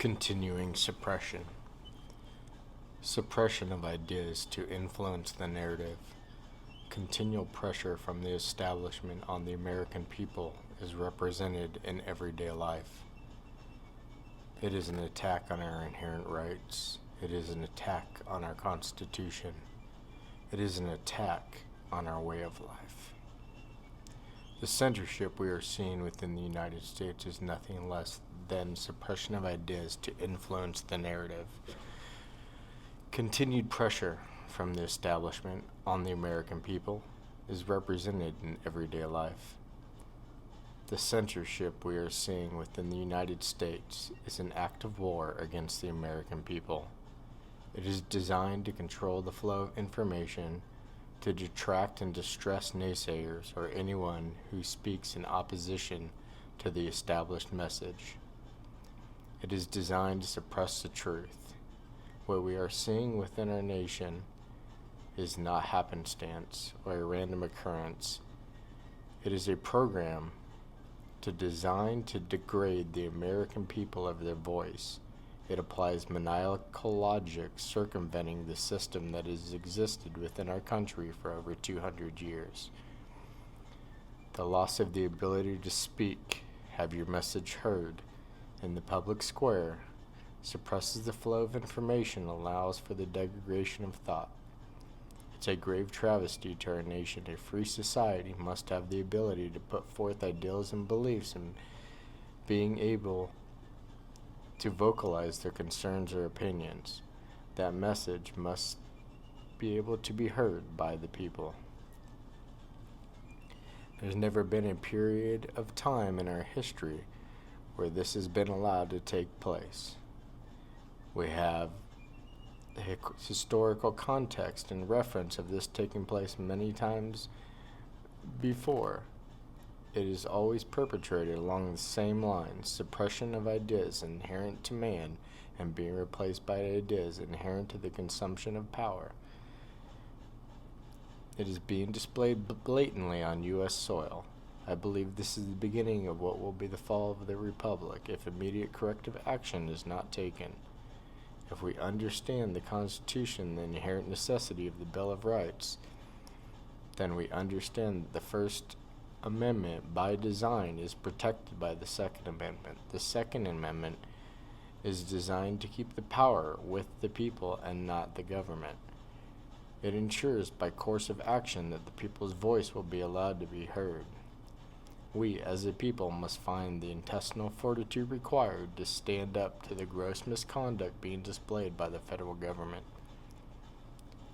Continuing suppression. Suppression of ideas to influence the narrative. Continual pressure from the establishment on the American people is represented in everyday life. It is an attack on our inherent rights. It is an attack on our Constitution. It is an attack on our way of life. The censorship we are seeing within the United States is nothing less than suppression of ideas to influence the narrative. Continued pressure from the establishment on the American people is represented in everyday life. The censorship we are seeing within the United States is an act of war against the American people. It is designed to control the flow of information, to detract and distress naysayers or anyone who speaks in opposition to the established message. It is designed to suppress the truth. What we are seeing within our nation is not happenstance or a random occurrence. It is a program designed to degrade the American people of their voice. It applies maniacal logic, circumventing the system that has existed within our country for over 200 years. The loss of the ability to speak, have your message heard, in the public square suppresses the flow of information, allows for the degradation of thought. It's a grave travesty to our nation. A free society must have the ability to put forth ideals and beliefs, and being able to vocalize their concerns or opinions. That message must be able to be heard by the people. There's never been a period of time in our history where this has been allowed to take place. We have the historical context and reference of this taking place many times before. It is always perpetrated along the same lines: suppression of ideas inherent to man and being replaced by ideas inherent to the consumption of power. It is being displayed blatantly on U.S. soil. I believe this is the beginning of what will be the fall of the Republic if immediate corrective action is not taken. If we understand the Constitution, the inherent necessity of the Bill of Rights, then we understand that the First Amendment by design is protected by the Second Amendment. The Second Amendment is designed to keep the power with the people and not the government. It ensures by course of action that the people's voice will be allowed to be heard. We as a people must find the intestinal fortitude required to stand up to the gross misconduct being displayed by the federal government.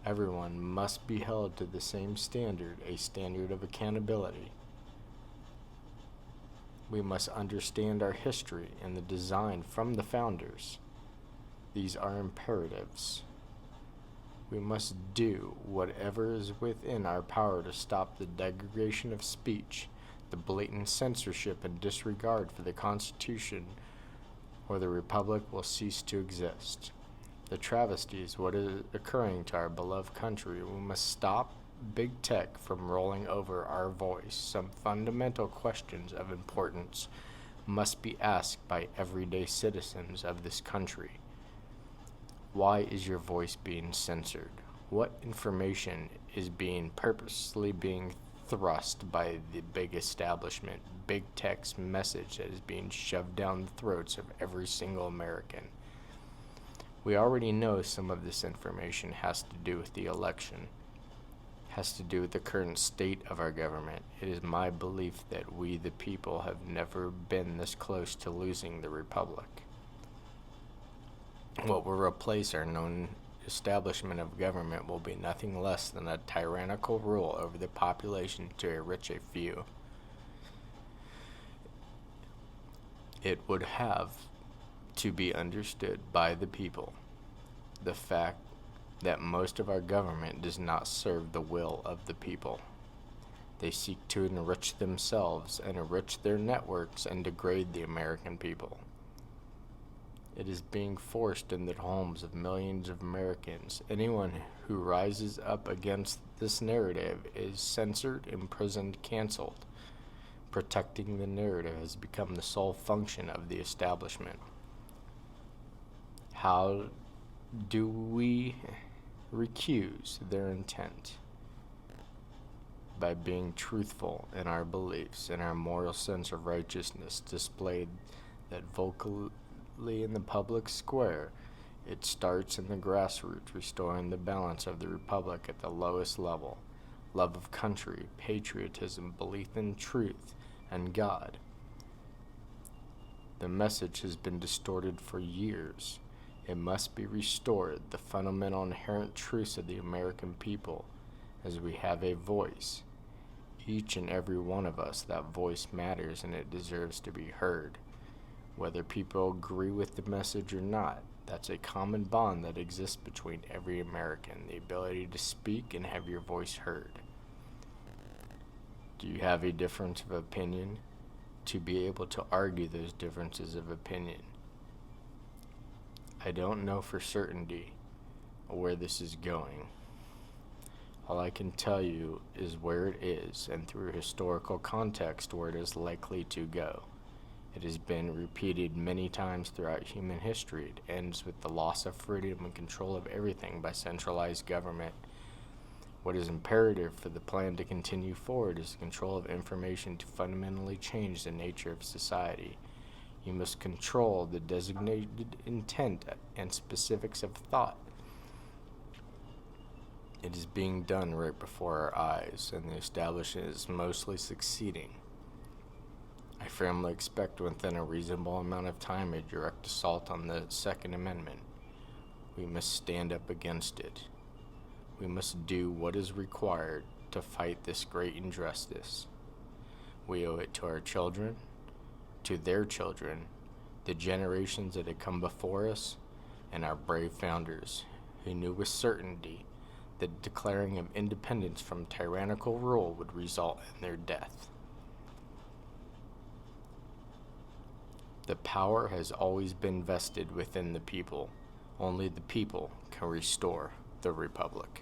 Everyone must be held to the same standard, a standard of accountability. We must understand our history and the design from the founders. These are imperatives. We must do whatever is within our power to stop the degradation of speech, the blatant censorship and disregard for the Constitution, or the Republic will cease to exist. The travesty is what is occurring to our beloved country. We must stop big tech from rolling over our voice. Some fundamental questions of importance must be asked by everyday citizens of this country. Why is your voice being censored? What information is purposely being thrust by the big establishment, big tech's message that is being shoved down the throats of every single American? We already know some of this information has to do with the election, has to do with the current state of our government. It is my belief that we, the people, have never been this close to losing the Republic. What will replace our known establishment of government will be nothing less than a tyrannical rule over the population to enrich a few. It would have to be understood by the people the fact that most of our government does not serve the will of the people. They seek to enrich themselves and enrich their networks and degrade the American people. It is being forced into the homes of millions of Americans. Anyone who rises up against this narrative is censored, imprisoned, canceled. Protecting the narrative has become the sole function of the establishment. How do we recuse their intent? By being truthful in our beliefs and our moral sense of righteousness displayed that vocally in the public square. It starts in the grassroots, restoring the balance of the republic at the lowest level. Love of country, patriotism, belief in truth, and God. The message has been distorted for years. It must be restored, the fundamental inherent truths of the American people, as we have a voice. Each and every one of us, that voice matters and it deserves to be heard. Whether people agree with the message or not, that's a common bond that exists between every American, the ability to speak and have your voice heard. Do you have a difference of opinion? To be able to argue those differences of opinion. I don't know for certainty where this is going. All I can tell you is where it is, and through historical context where it is likely to go. It has been repeated many times throughout human history. It ends with the loss of freedom and control of everything by centralized government. What is imperative for the plan to continue forward is the control of information to fundamentally change the nature of society. You must control the designated intent and specifics of thought. It is being done right before our eyes, and the establishment is mostly succeeding. I firmly expect within a reasonable amount of time a direct assault on the Second Amendment. We must stand up against it. We must do what is required to fight this great injustice. We owe it to our children, to their children, the generations that had come before us, and our brave founders, who knew with certainty the declaring of independence from tyrannical rule would result in their death. The power has always been vested within the people. Only the people can restore the republic.